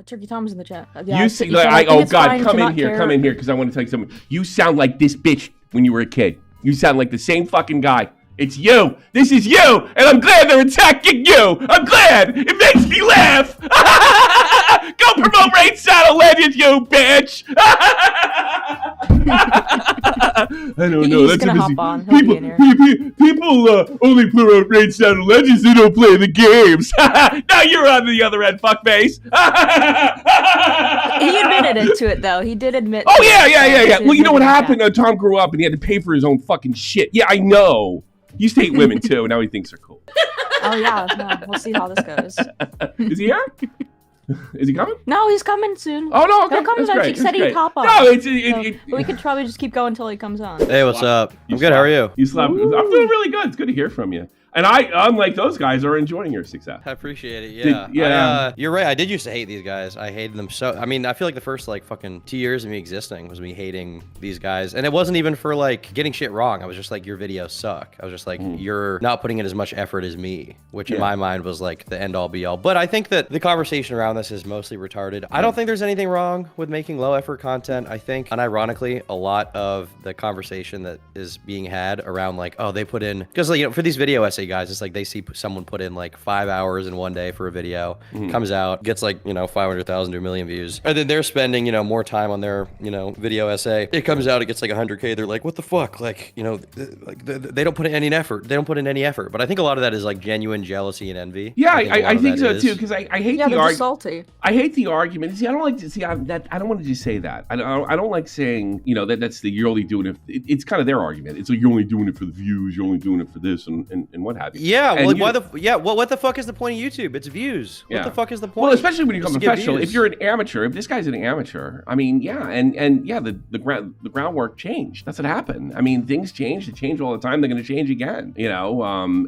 Turkey Tom's in the chat. Yeah, You see, oh God, come in here, because I want to tell you something. You sound like this bitch when you were a kid. You sound like the same fucking guy. It's you. This is you, and I'm glad they're attacking you. I'm glad. It makes me laugh. Go promote Raid Shadow Legends, you bitch. I don't know. He's gonna hop on. People only promote Raid Shadow Legends. They don't play the games. Now you're on the other end, fuckface. He admitted to it though. He did admit. Oh yeah. Well, you know what happened? Tom grew up and he had to pay for his own fucking shit. Yeah, I know. He used to hate women too, and now he thinks they're cool. Oh yeah, no, we'll see how this goes. Is he here? Is he coming? No, he's coming soon. Oh no, okay. He'll come eventually. He said he'd hop on. No, but we could probably just keep going until he comes on. Hey, what's up? I'm good. How are you? You Slop. I'm doing really good. It's good to hear from you. And I, unlike those guys, are enjoying your success. I appreciate it. Yeah. You're right. I did used to hate these guys. I hated them so. I mean, I feel like the first like fucking 2 years of me existing was me hating these guys, and it wasn't even for like getting shit wrong. I was just like, your videos suck. I was just like, you're not putting in as much effort as me, which in my mind was like the end all be all. But I think that the conversation around this is mostly retarded. I don't think there's anything wrong with making low effort content. I think, unironically, a lot of the conversation that is being had around like, oh, they put in, because like, you know, for these video essay guys, it's like they see someone put in like 5 hours in one day for a video, comes out, gets like, you know, 500,000 to 1 million views, and then they're spending, you know, more time on their, you know, video essay. It comes out, it gets like 100K. They're like, what the fuck? Like, you know, like they don't put in any effort. They don't put in any effort. But I think a lot of that is like genuine jealousy and envy. Yeah, I think so too, because I hate the argument. Salty. I hate the argument. See, I don't like to see that. I don't want to just say that. I don't like saying, you know, that's the you're only doing it. It's kind of their argument. It's like you're only doing it for the views. You're only doing it for this and what have you. Yeah, well, like, what the fuck is the point of YouTube? It's views. What the fuck is the point? Well, especially when you become professional. If you're an amateur, if this guy's an amateur, I mean, the groundwork changed. That's what happened. I mean, things change. They change all the time. They're going to change again, you know.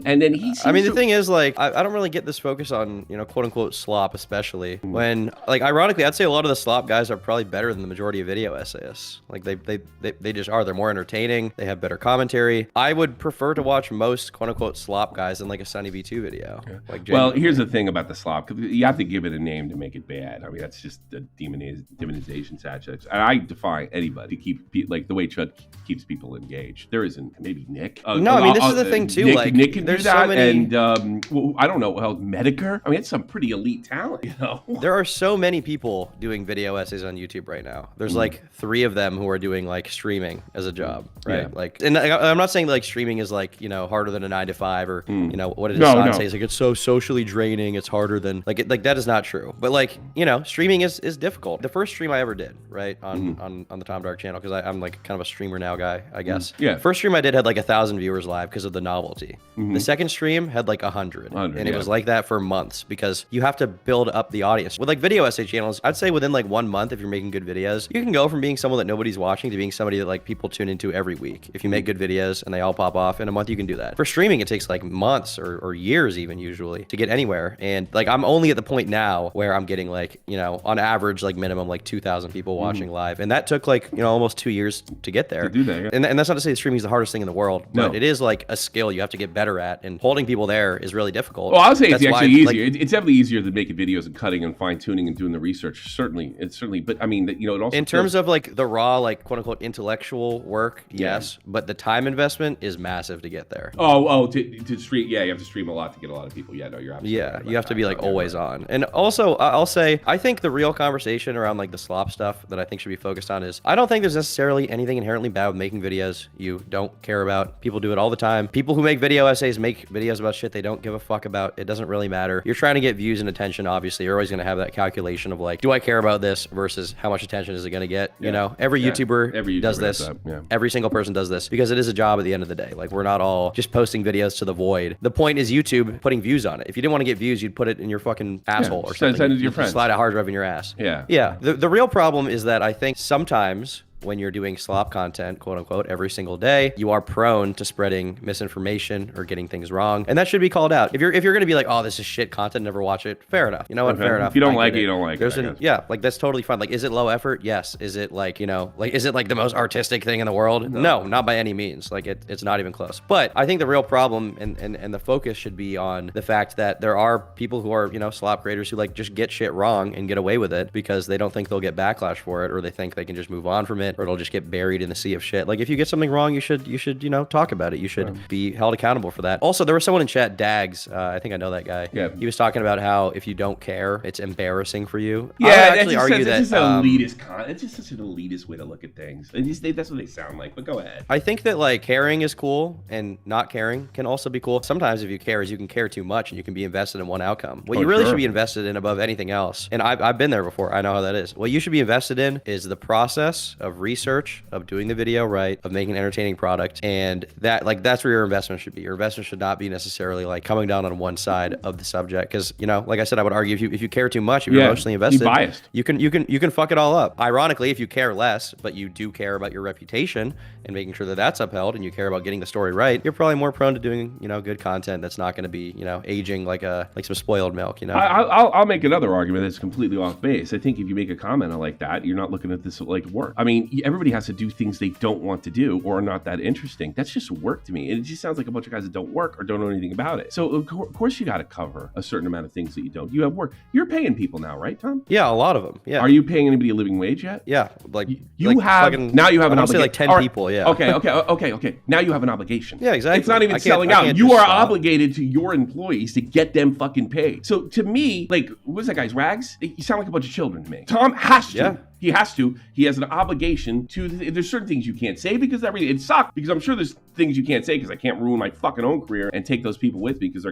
And then the thing is, like, I don't really get this focus on, you know, quote unquote slop, especially when, like, ironically, I'd say a lot of the slop guys are probably better than the majority of video essayists. Like, they just are. They're more entertaining. They have better commentary. I would prefer to watch most quote unquote slop guys than like a Sunny V2 video. Yeah. Like, well, here's the thing about the slop, because you have to give it a name to make it bad. I mean, that's just a demonization tactics. And I defy anybody to keep, like, the way Chuck keeps people engaged. There isn't, maybe Nick. No, I mean, this is the thing too. Nick can do that, so many... and well, I don't know, Medicare. I mean, it's some pretty elite talent, you know. There are so many people doing video essays on YouTube right now. There's like 3 of them who are doing like streaming as a job, right? Yeah. Like, and I'm not saying like streaming is like, you know, harder than a 9 to 5 or you know what it is. No. Say it's like it's so socially draining. It's harder than like that is not true. But like, you know, streaming is difficult. The first stream I ever did, right, on the Tom Dark channel, because I'm like kind of a streamer now guy, I guess. Yeah. First stream I did had like 1,000 viewers live because of the novelty. The second stream had like 100 and it was like that for months because you have to build up the audience. With like video essay channels, I'd say within like 1 month, if you're making good videos, you can go from being someone that nobody's watching to being somebody that like people tune into every week. If you make good videos and they all pop off in a month, you can do that. For streaming, it takes like months or years even usually to get anywhere. And like, I'm only at the point now where I'm getting like, you know, on average, like minimum like 2,000 people watching live. And that took like, you know, almost 2 years to get there. To do that, yeah. And that's not to say streaming is the hardest thing in the world, but it is like a skill you have to get better at, and holding people there is really difficult. Well, I would say it's actually easier. Like, it's definitely easier than making videos and cutting and fine tuning and doing the research. Certainly, but I mean, you know, it also in terms of like the raw, like quote unquote intellectual work, yes, but the time investment is massive to get there. To stream, you have to stream a lot to get a lot of people. Yeah, no, you're absolutely right. You have to be like always on. And also, I'll say, I think the real conversation around like the slop stuff that I think should be focused on is, I don't think there's necessarily anything inherently bad with making videos you don't care about. People do it all the time. People who make video essays make videos about shit they don't give a fuck about. It doesn't really matter. You're trying to get views and attention, obviously. You're always going to have that calculation of like, do I care about this versus how much attention is it going to get? You know, every YouTuber does this. Every single person does this because it is a job at the end of the day. Like, we're not all just posting videos to the void. The point is YouTube putting views on it. If you didn't want to get views, you'd put it in your fucking asshole or something. Send it to your friends. Slide a hard drive in your ass. Yeah. The real problem is that I think sometimes when you're doing slop content, quote unquote, every single day, you are prone to spreading misinformation or getting things wrong. And that should be called out. If you're going to be like, oh, this is shit content, never watch it, fair enough. You know what? Fair enough. If you don't like it, you don't like it. Yeah, like that's totally fine. Like, is it low effort? Yes. Is it like, you know, like, is it like the most artistic thing in the world? No, not by any means. Like it's not even close. But I think the real problem and the focus should be on the fact that there are people who are, you know, slop creators who like just get shit wrong and get away with it because they don't think they'll get backlash for it, or they think they can just move on from it, or it'll just get buried in the sea of shit. Like if you get something wrong, you should, you know, talk about it. You should be held accountable for that. Also, there was someone in chat, Dags, I think I know that guy. Yeah. He was talking about how if you don't care, it's embarrassing for you. Yeah, I would actually argue that it's just elitist it's just such an elitist way to look at things. That's what they sound like, but go ahead. I think that like caring is cool and not caring can also be cool. Sometimes if you care, you can care too much and you can be invested in one outcome. What you really should be invested in above anything else, and I've been there before, I know how that is. What you should be invested in is the process of research, of doing the video right, of making an entertaining product, and that's where your investment should be. Your investment should not be necessarily like coming down on one side of the subject, because, you know, like I said, I would argue if you care too much, if you're emotionally invested, biased. you can fuck it all up. Ironically, if you care less, but you do care about your reputation and making sure that that's upheld, and you care about getting the story right, you're probably more prone to doing, you know, good content that's not going to be, you know, aging like some spoiled milk, you know. I'll make another argument that's completely off base. I think if you make a comment like that, you're not looking at this like work. I mean, everybody has to do things they don't want to do or are not that interesting. That's just work to me. And it just sounds like a bunch of guys that don't work or don't know anything about it. So of course you got to cover a certain amount of things that you don't. You have work. You're paying people now, right, Tom? Yeah, a lot of them. Yeah. Are you paying anybody a living wage yet? Yeah, like you have fucking, now you have an obligation. Say like 10 people. Yeah. Okay. Now you have an obligation. Yeah, exactly. It's not even selling out. You are obligated to your employees to get them fucking paid. So to me, like, what's that guy's rags? You sound like a bunch of children to me. Tom has to. Yeah. He has to. He has an obligation to. There's certain things you can't say because it sucks. Because I'm sure there's things you can't say because I can't ruin my fucking own career and take those people with me because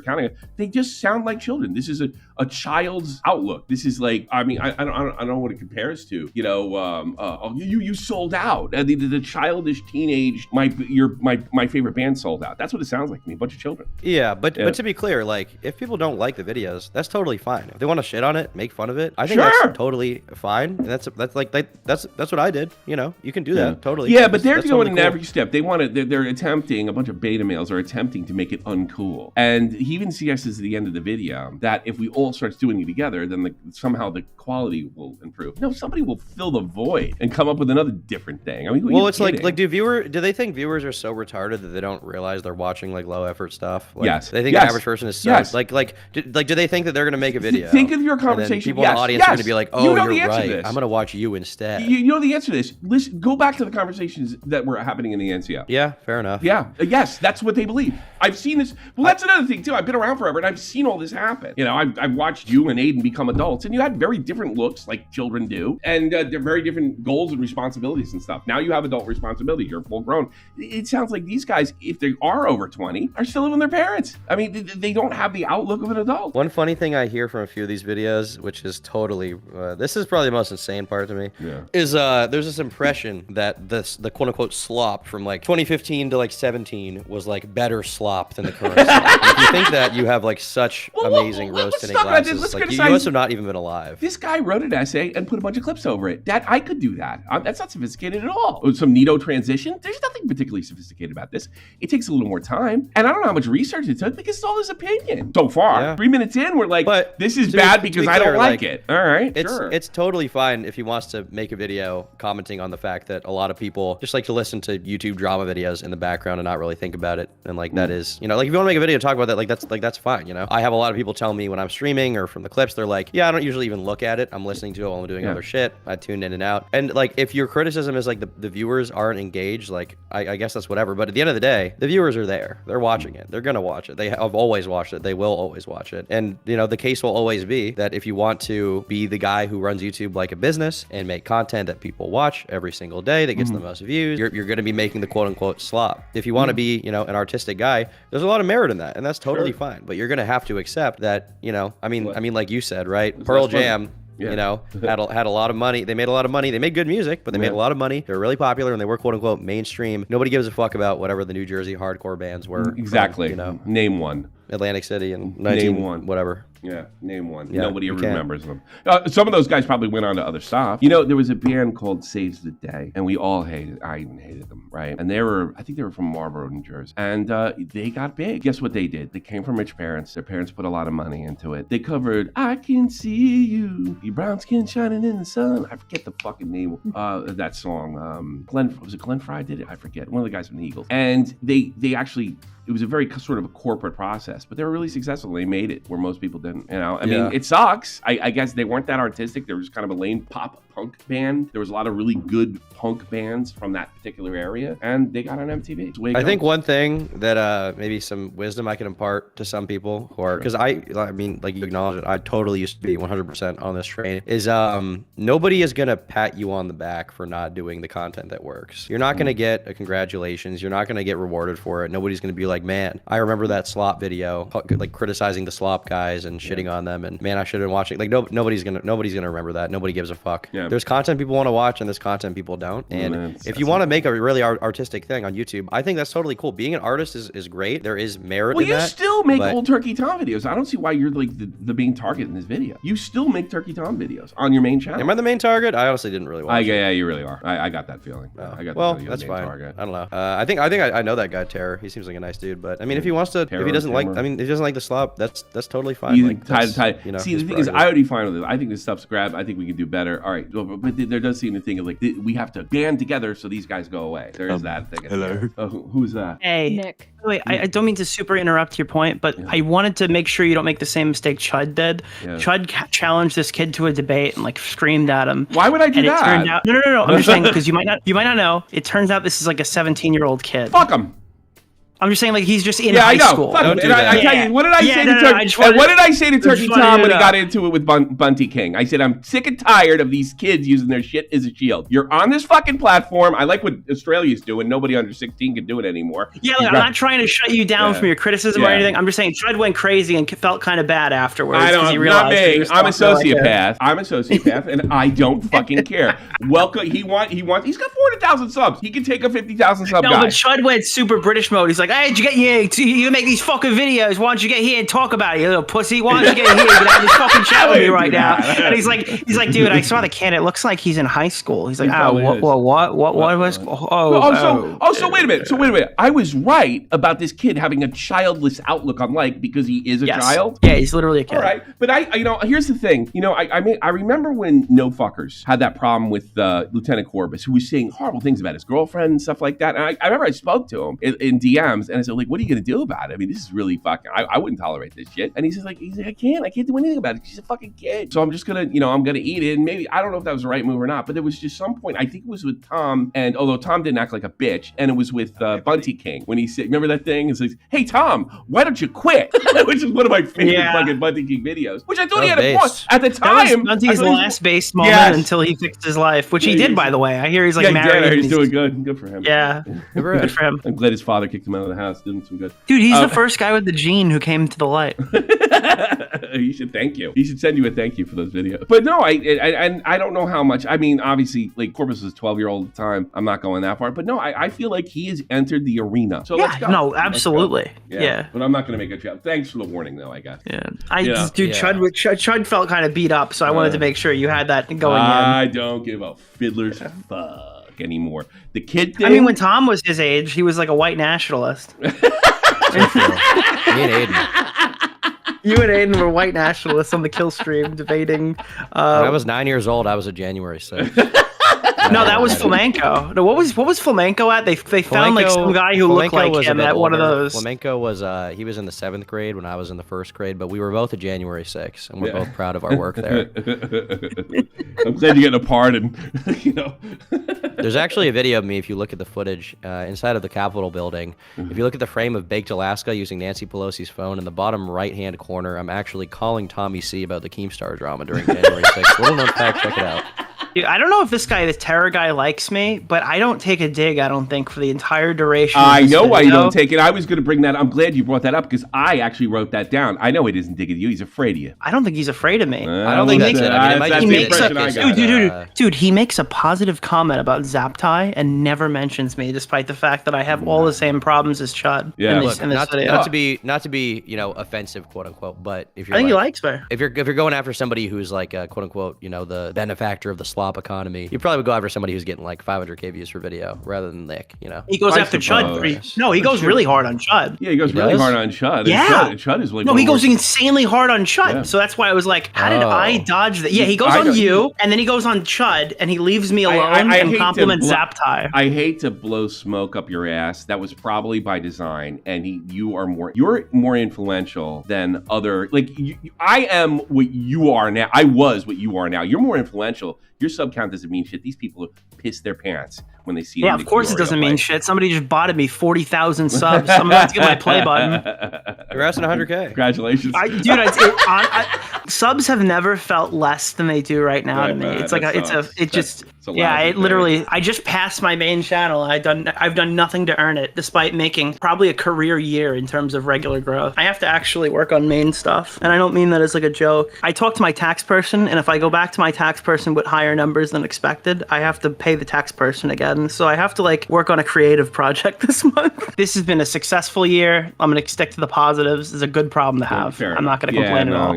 they just sound like children. This is a child's outlook. This is like, I mean, I don't know what it compares to. You know, you sold out. The childish teenage, my favorite band sold out. That's what it sounds like to me. A bunch of children. Yeah, but to be clear, like if people don't like the videos, that's totally fine. If they want to shit on it, make fun of it, I think that's totally fine. And that's what I did. You know, you can do that totally. Yeah, but they're going in every step. They want to. They're attempting. A bunch of beta males are attempting to make it uncool. And he even suggests at the end of the video that if we all start doing it together, then somehow the quality will improve. No, somebody will fill the void and come up with another different thing. I mean, it's like do they think viewers are so retarded that they don't realize they're watching like low effort stuff? Like, yes. They think the average person is so do they think that they're going to make a video? Think of your conversation. People in the audience are going to be like, oh, you're right. I'm going to watch you instead. You know the answer to this. Listen, go back to the conversations that were happening in the NCO. Yeah, fair enough. Yeah, yes, that's what they believe. I've seen this. Well, that's another thing too. I've been around forever and I've seen all this happen. You know, I've watched you and Aiden become adults, and you had very different looks like children do, and they're very different goals and responsibilities and stuff. Now you have adult responsibilities. You're full grown. It sounds like these guys, if they are over 20, are still living with their parents. I mean, they don't have the outlook of an adult. One funny thing I hear from a few of these videos, which is totally, this is probably the most insane part to me, is there's this impression that the quote unquote slop from like 2015 to like 17 was like better slop than the current slop. If you think that, you have like such amazing rose-tinted glasses. Like, you must have not even been alive. This guy wrote an essay and put a bunch of clips over it. I could do that. That's not sophisticated at all. Some neato transition. There's nothing particularly sophisticated about this. It takes a little more time. And I don't know how much research it took because it's all his opinion. So far, 3 minutes in, we're like, this is bad because I don't like it. All right, it's totally fine if he wants to make a video commenting on the fact that a lot of people just like to listen to YouTube drama videos in the background and not really think about it. And like that is, you know, like if you want to make a video talk about that, like that's fine. You know, I have a lot of people tell me when I'm streaming or from the clips, they're like, yeah, I don't usually even look at it. I'm listening to it while I'm doing other shit. I tune in and out. And like if your criticism is like the viewers aren't engaged, like I guess that's whatever. But at the end of the day, the viewers are there. They're watching it. They're gonna watch it. They have always watched it. They will always watch it. And you know, the case will always be that if you want to be the guy who runs YouTube like a business and make content that people watch every single day that gets the most views, you're going to be making the quote unquote slop. If you want to be, you know, an artistic guy, there's a lot of merit in that, and that's totally fine. But you're going to have to accept that, you know, I mean, like you said, right? Pearl Jam. You know, had a lot of money. They made a lot of money. They made good music, but they made a lot of money. They were really popular, and they were quote unquote mainstream. Nobody gives a fuck about whatever the New Jersey hardcore bands were. Exactly. From, you know, name one. Atlantic City in 19 whatever. Yeah, name one. Yeah, Nobody remembers them. Some of those guys probably went on to other stuff. There was a band called Saves the Day, and we all hated. I even hated them, right? And I think they were from Marlboro, New Jersey, and they got big. Guess what they did? They came from rich parents. Their parents put a lot of money into it. They covered "I Can See You," your brown skin shining in the sun. I forget the fucking name of that song. Was it Glenn Frey did it? I forget. One of the guys from the Eagles, and they actually. It was a very sort of a corporate process, but they were really successful. They made it where most people didn't. I mean, it sucks. I guess they weren't that artistic. They were just kind of a lame pop punk band. There was a lot of really good punk bands from that particular area, and they got on MTV. I think one thing that maybe some wisdom I can impart to some people who are, because I mean, like you acknowledge it, I totally used to be 100% on this train, is nobody is going to pat you on the back for not doing the content that works. You're not going to get a congratulations. You're not going to get rewarded for it. Nobody's going to be like, man, I remember that Slop video, like criticizing the Slop guys and shitting on them, and man, I should have been watching. Like nobody's gonna remember that. Nobody gives a fuck. Yeah. There's content people want to watch, and there's content people don't. And if you want to make a really artistic thing on YouTube, I think that's totally cool. Being an artist is great. There is merit in that. Well, you still make old Turkey Tom videos. I don't see why you're like the main target in this video. You still make Turkey Tom videos on your main channel. Am I the main target? I honestly didn't really watch it. Yeah, you really are. I got that feeling. That's fine. Target. I don't know. I think I know that guy Terror. He seems like a nice dude, but I mean, if he wants to, if he doesn't like the Slop, that's totally fine. See, the thing is, I already fine with it. I think this stuff's grab. I think we can do better. All right, but there does seem to think of like we have to band together so these guys go away. There is that thing. Hello. Who's that? Hey, Nick. Wait, I don't mean to super interrupt your point, but I wanted to make sure you don't make the same mistake Chud did. Yeah. Chud challenged this kid to a debate and like screamed at him. Why would I do that? It turned out, no. I'm just saying because you might not know. It turns out this is like a 17-year-old kid. Fuck him. I'm just saying, like, he's just in high school. Fuck him. I tell you, what did I say to Turkey? What did I say to Turkey Tom when he got into it with Bunty King? I said, I'm sick and tired of these kids using their shit as a shield. You're on this fucking platform. I like what Australia's doing. Nobody under 16 can do it anymore. Yeah, I'm not trying to shut you down from your criticism or anything. I'm just saying, Chud went crazy and felt kind of bad afterwards. I don't. Not me. I'm a sociopath. I'm a sociopath, and I don't fucking care. Welcome. He wants. He's got 400,000 subs. He can take a 50,000 sub guy. No, but Chud went super British mode. He's like, hey, did you get you make these fucking videos? Why don't you get here and talk about it, you little pussy? Why don't you get here and have this fucking chat with me right now? And he's like, dude, I saw the kid. It looks like he's in high school. He's like, what was? So wait a minute. I was right about this kid having a childless outlook on life because he is a child. Yeah, he's literally a kid. All right, but here's the thing. I remember when No Fuckers had that problem with Lieutenant Corbus, who was saying horrible things about his girlfriend and stuff like that. And I remember I spoke to him in DMs, and I said, like, what are you gonna do about it? I mean, this is really fucking. I wouldn't tolerate this shit. And he's like, I can't do anything about it. She's a fucking kid. So I'm just gonna, I'm gonna eat it. And maybe I don't know if that was the right move or not. But there was just some point. I think it was with Tom, and although Tom didn't act like a bitch, and it was with Bunty King when he said, remember that thing? It's like, hey Tom, why don't you quit? Which is one of my favorite fucking Bunty King videos. Which I thought he had a point at the time. That was Bunty's last base moment until he fixed his life, which he did, by the way. I hear he's like married. He's doing good. Good for him. Yeah, good for him. I'm glad his father kicked him out of the house. Did him some good. Dude, he's the first guy with the gene who came to the light. He should thank you. He should send you a thank you for those videos. But no, I don't know how much. I mean, obviously, like Corbus was 12-year-old at the time. I'm not going that far. But no, I feel like he has entered the arena. So let's go. No, absolutely. Yeah. But I'm not going to make a joke. Thanks for the warning, though, I guess. Yeah. Chud felt kind of beat up, so I wanted to make sure you had that going I don't give a fiddler's fuck anymore. The kid thing. I mean, when Tom was his age, he was like a white nationalist. Me and Aiden. You and Aiden were white nationalists on the kill stream debating. When I was 9 years old, I was a January 6th. No, that was Flamenco. No, what was Flamenco at? They found like some guy who looked like him at one of those. Flamenco was he was in the 7th grade when I was in the 1st grade, but we were both a January 6th, and we're both proud of our work there. I'm glad you're getting a pardon. There's actually a video of me, if you look at the footage inside of the Capitol building. If you look at the frame of Baked Alaska using Nancy Pelosi's phone, in the bottom right-hand corner, I'm actually calling Tommy C about the Keemstar drama during January 6th. Little known fact, check it out. Dude, I don't know if this guy, the terror guy, likes me, but I don't take a dig, I don't think, for the entire duration. I know why you don't take it. I was going to bring that. I'm glad you brought that up because I actually wrote that down. I know he isn't digging you. He's afraid of you. I don't think he's afraid of me. I don't think that's it. I mean, dude, he makes a positive comment about Zaptai and never mentions me, despite the fact that I have all the same problems as Chud. Yeah, in this video. Not to be, offensive, quote unquote, but if you're I think he likes me. If you're going after somebody who's like, quote unquote, the benefactor of the slop economy, you probably would go after somebody who's getting like 500K views for video rather than Nick. He goes after Chud. No, he goes really hard on Chud. Yeah, he goes really hard on Chud. Yeah, Chud is like he goes insanely hard on Chud. Yeah. So that's why I was like, how did I dodge that? Yeah, he goes on you, and then he goes on Chud, and he leaves me alone and compliments Zaptai. I hate to blow smoke up your ass. That was probably by design, and you're more influential than other. Like I am what you are now. I was what you are now. You're more influential. Your sub count doesn't mean shit. These people piss their pants when they see. Yeah, of course it doesn't mean shit. Somebody just botted me 40,000 subs. I'm about to get my play button. Congrats on 100K. Congratulations, subs have never felt less than they do right now to me. It's like I just passed my main channel. I've done nothing to earn it, despite making probably a career year in terms of regular growth. I have to actually work on main stuff, and I don't mean that as like a joke. I talk to my tax person, and if I go back to my tax person with higher numbers than expected, I have to pay the tax person again. So I have to like work on a creative project this month. This has been a successful year. I'm gonna stick to the positives. It's a good problem to have. I'm not gonna complain at all.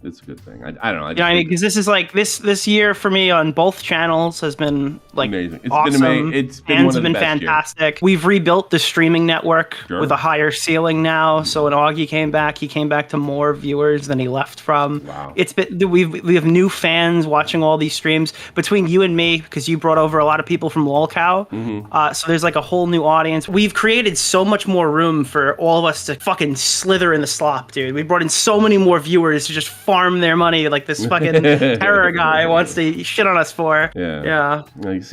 It's a good thing. I don't know. Because this is like this year for me on both channels has been like amazing. It's awesome. been amazing. It's been Fans one of have the been best fantastic. Years. We've rebuilt the streaming network with a higher ceiling now. So when Augie came back, he came back to more viewers than he left from. Wow. It's been we have new fans watching all these streams between you and me because you brought over a lot of people from LolCow. Mm-hmm. So there's like a whole new audience. We've created so much more room for all of us to fucking slither in the slop, dude. We brought in so many more viewers to just farm their money like this fucking terror guy wants to shit on us for. Yeah.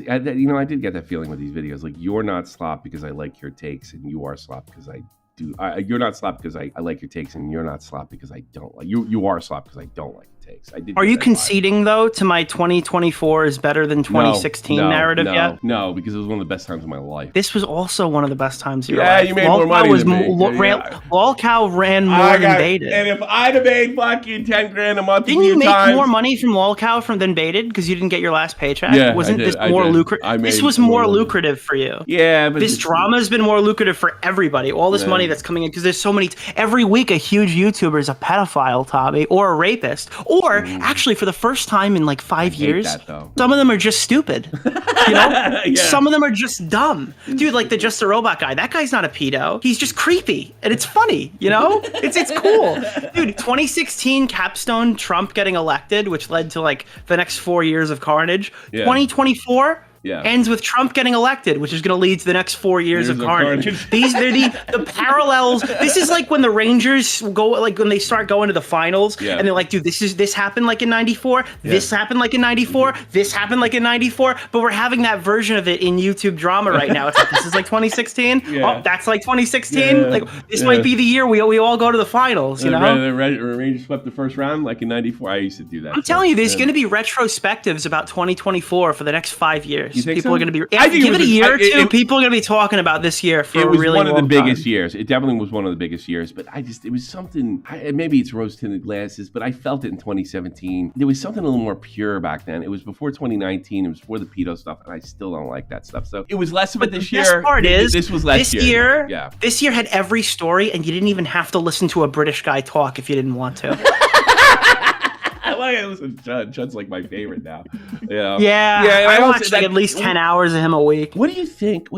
I did get that feeling with these videos. Like, you're not slop because I like your takes, and you are slop because I do. You're not slop because I like your takes, and you're not slop because I don't like you. You are slop because I don't like your takes. Are you conceding though to my 2024 is better than 2016 narrative yet? No, because it was one of the best times of my life. This was also one of the best times of your life. Yeah, you made more money than me. LolCow ran more than Baited. And if I'd have made fucking 10 grand a month, didn't you make more money from LolCow than Baited because you didn't get your last paycheck? Yeah, wasn't this more lucrative? This was more lucrative for you. Yeah, but this drama has been more lucrative for everybody. All this money that's coming in because there's so many. Every week, a huge YouTuber is a pedophile, Tommy, or a rapist, or actually for the first time in like 5 years, some of them are just stupid. Some of them are just dumb. Dude, like the Just a Robot guy. That guy's not a pedo. He's just creepy, and it's funny. It's cool. Dude, 2016 capstone Trump getting elected, which led to like the next 4 years of carnage. 2024. Ends with Trump getting elected, which is going to lead to the next 4 years of carnage. They're the parallels. This is like when the Rangers go, like when they start going to the finals, and they're like, dude, this happened like in '94. This happened like in '94. This happened like in '94. But we're having that version of it in YouTube drama right now. It's like this is like 2016. Oh, that's like 2016. Like this might be the year we all go to the finals. The Rangers swept the first round like in '94. I used to do that. I'm telling you, there's going to be retrospectives about 2024 for the next 5 years. People are going to be. Give it a year or two. People are going to be talking about this year for a really long time. It was one of the biggest years. It definitely was one of the biggest years. But it was something. Maybe it's rose-tinted glasses, but I felt it in 2017. There was something a little more pure back then. It was before 2019. It was before the pedo stuff, and I still don't like that stuff. So it was less of it this year. The best part is this was less this year. This year had every story, and you didn't even have to listen to a British guy talk if you didn't want to. Listen, Chud's like my favorite now. I watch like at least 10 hours of him a week. What do you think?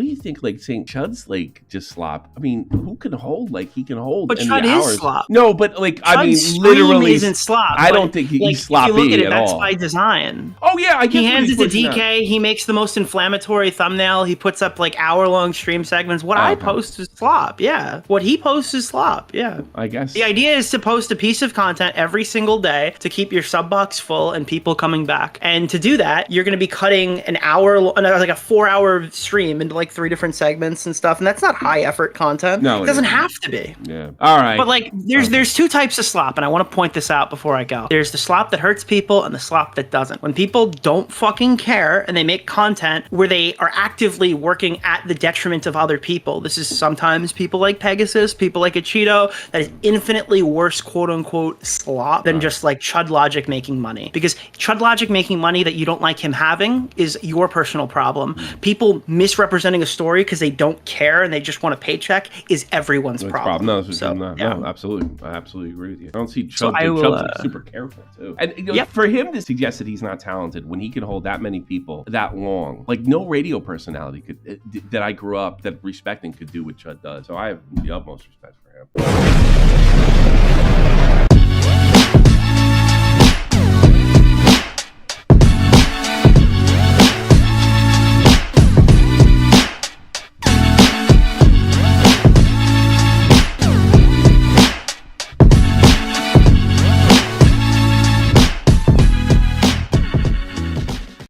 Like saying Chud's like just slop? I mean, who can hold like he can hold? But Chud is slop. No, but like Chud's literally isn't slop. I don't think he's sloppy if you look at it, all. That's by design. Oh yeah, I get. He hands it to DK. He makes the most inflammatory thumbnail. He puts up like hour-long stream segments. What I post is slop. Yeah, what he posts is slop. Yeah, I guess the idea is to post a piece of content every single day to keep yourself sub box full and people coming back. And to do that, you're going to be cutting an hour, like a 4-hour stream into like 3 different segments and stuff. And that's not high effort content. No, it doesn't have to be. Yeah. All right. But like, there's 2 types of slop, and I want to point this out before I go. There's the slop that hurts people and the slop that doesn't. When people don't fucking care and they make content where they are actively working at the detriment of other people. This is sometimes people like Pegasus, people like a Cheeto, that is infinitely worse, quote unquote, slop than just like Chud Logic making money. Because Chud Logic making money that you don't like him having is your personal problem. People misrepresenting a story because they don't care and they just want a paycheck is everyone's problem. No, no, absolutely. I absolutely agree with you. I don't see Chud. I will, Chud's like super careful too. And you know, for him to suggest that he's not talented when he can hold that many people that long, like no radio personality could that I grew up that respecting could do what Chud does. So I have the utmost respect for him.